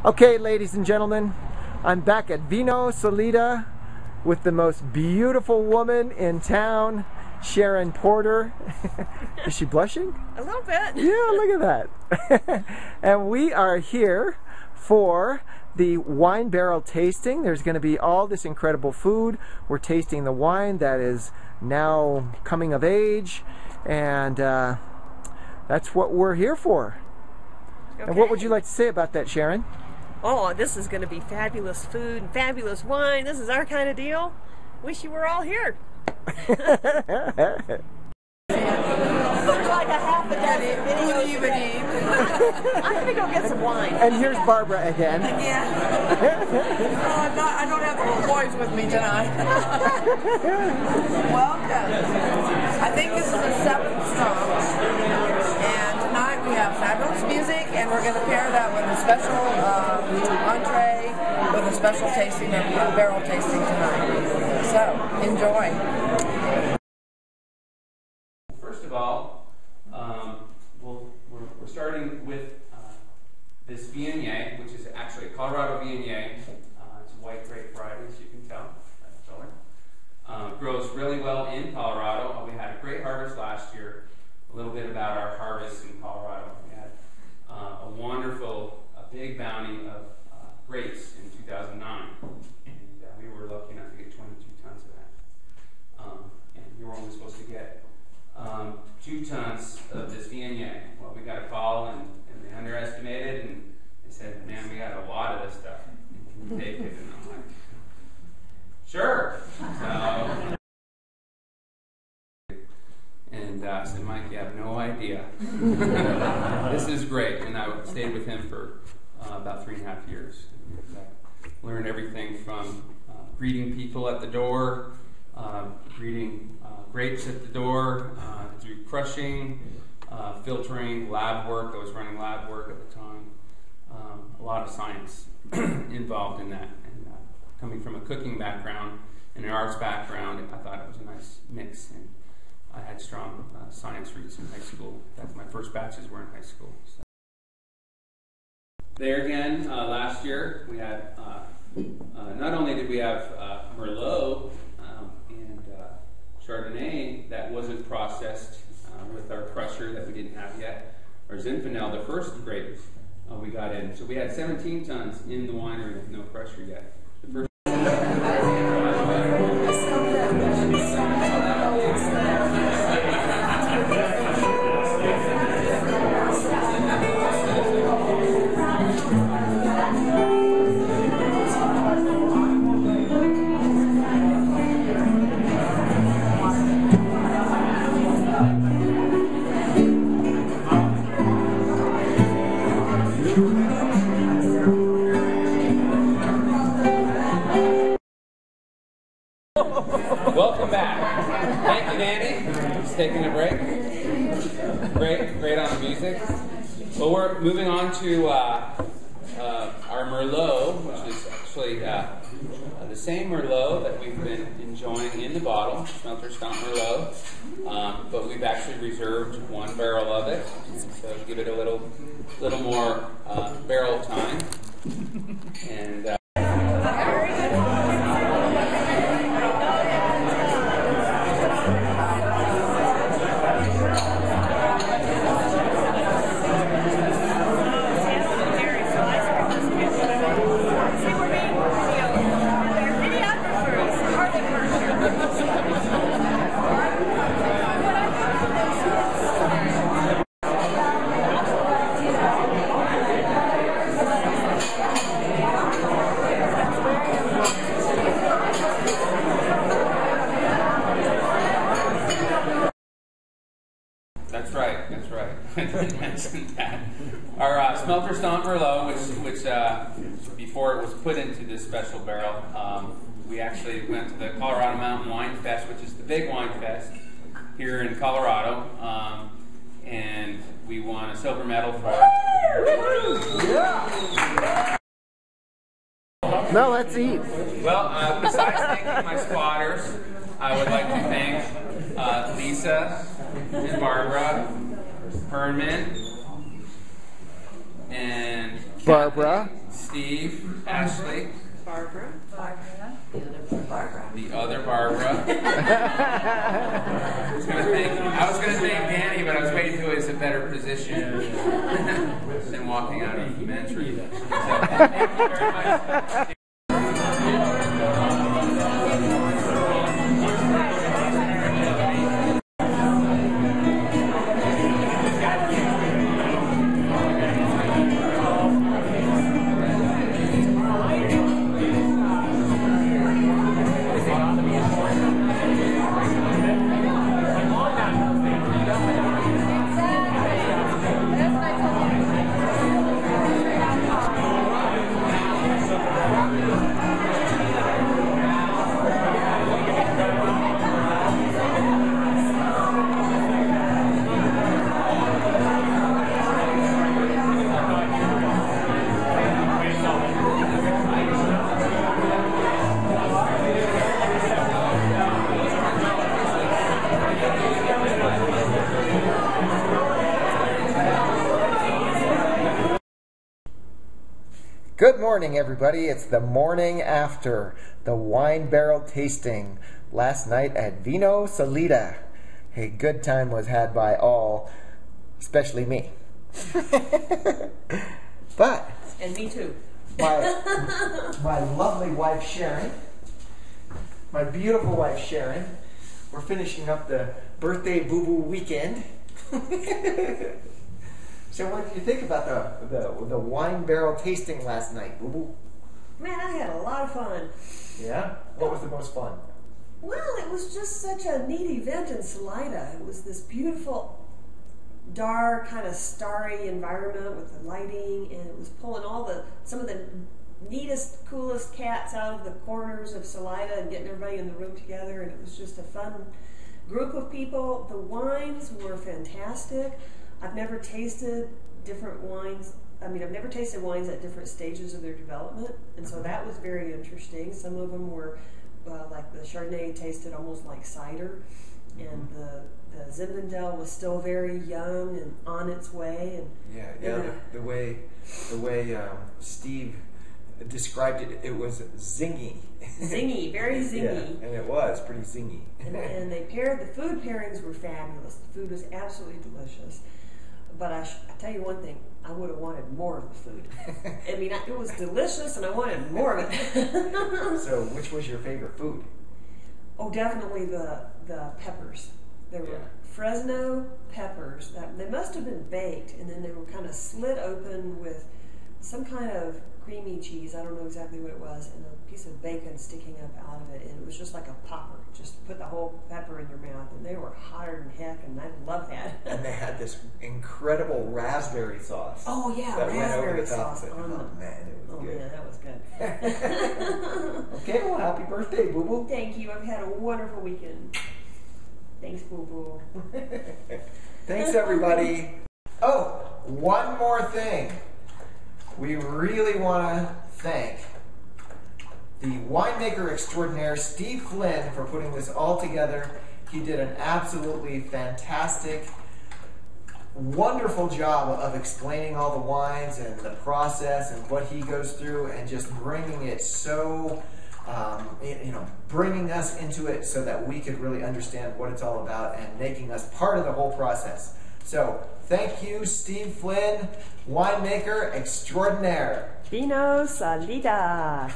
Okay, ladies and gentlemen, I'm back at VinoSalida with the most beautiful woman in town, Sharon Porter. Is she blushing? A little bit. Yeah, look at that. And we are here for the wine barrel tasting. There's going to be all this incredible food. We're tasting the wine that is now coming of age, and that's what we're here for. Okay. And what would you like to say about that, Sharon? Oh, this is going to be fabulous food and fabulous wine. This is our kind of deal. Wish you were all here. There's like a half a dozen. Good evening. I'm going to go get some wine. And here's Barbara again. Yeah. I don't have the little boys with me tonight. Welcome. I think this is the 7th stop. And tonight we have fabulous music, and we're going to pair that with a special entree with a special tasting of barrel tasting tonight. So, enjoy. First of all, we're starting with this Viognier, which is actually a Colorado Viognier. It's a white grape variety, as you can tell by the color. Grows really well in Colorado. We had a great harvest last year. A little bit about our harvest in Colorado. We had a wonderful, big bounty of grapes in 2009, and we were lucky enough to get 22 tons of that. And we were only supposed to get 2 tons of this Viognier. Well, we got a call, and they underestimated, and they said, "Man, we got a lot of this stuff. Can you take it?" And I'm like, "Sure." So. And I said, "Mike, you have no idea. This is great." And I stayed with him for about 3.5 years. Learned everything from greeting people at the door, greeting grapes at the door, through crushing, filtering, lab work. I was running lab work at the time. A lot of science involved in that. And coming from a cooking background and an arts background, I thought it was a nice mix. And I had strong science roots in high school. In fact, my first batches were in high school. So. There again, last year we had, not only did we have Merlot and Chardonnay that wasn't processed with our crusher that we didn't have yet, or Zinfandel, the first grape we got in. So we had 17 tons in the winery with no crusher yet. The first Welcome back. Thank you, Danny. Just taking a break. Great on the music. Well, we're moving on to our Merlot, which is actually the same Merlot that we've been enjoying in the bottle, Smelter Stomp Merlot, but we've actually reserved 1 barrel of it, so give it a little more barrel time. And That's right. I didn't mention that. Our Smelter Stomp Merlot, which before it was put into this special barrel, we actually went to the Colorado Mountain Wine Fest, which is the big wine fest here in Colorado, and we won a silver medal for it. Now let's eat. Well, besides thanking my spotters, I would like to thank Lisa and Barbara, Herman, and Barbara, Steve, Ashley, Barbara. the other Barbara. I was going to thank Danny, but I was waiting until he was in a better position than walking out of the men's room. So, thank you very much. Good morning, everybody. It's the morning after the wine barrel tasting last night at VinoSalida. A good time was had by all, especially me. But And me too. my lovely wife Sharon, my beautiful wife Sharon, we're finishing up the birthday boo-boo weekend. So what did you think about the wine barrel tasting last night, Boo Boo? Man, I had a lot of fun. Yeah? What was the most fun? Well, it was just such a neat event in Salida. It was this beautiful, dark, kind of starry environment with the lighting, and it was pulling some of the neatest, coolest cats out of the corners of Salida and getting everybody in the room together, and it was just a fun group of people. The wines were fantastic. I've never tasted different wines. I've never tasted wines at different stages of their development, and so that was very interesting. Some of them were, like the Chardonnay tasted almost like cider, and the Zinfandel was still very young and on its way. And the way Steve described it, it was zingy. Zingy, very zingy. Yeah, and it was pretty zingy. and the food pairings were fabulous. The food was absolutely delicious. But I tell you one thing, I would have wanted more of the food. It was delicious, and I wanted more of it. So, which was your favorite food? Oh, definitely the peppers. There were Fresno peppers. They must have been baked, and then they were kind of slit open with some kind of creamy cheese. I don't know exactly what it was, and a piece of bacon sticking up out of it. And it was just like a popper. Just put the whole pepper in your mouth, and they were hotter than heck, and I love that. And they had this incredible raspberry sauce. Oh yeah, that raspberry sauce. Oh man, it was good. Yeah, that was good. Okay, well, happy birthday, Boo Boo. Thank you. I've had a wonderful weekend. Thanks, Boo Boo. Thanks, everybody. Oh, one more thing. We really want to thank the winemaker extraordinaire, Steve Flynn, for putting this all together. He did an absolutely fantastic, wonderful job of explaining all the wines and the process and what he goes through, and just bringing it so, bringing us into it so that we could really understand what it's all about and making us part of the whole process. So, thank you, Steve Flynn, winemaker extraordinaire. VinoSalida.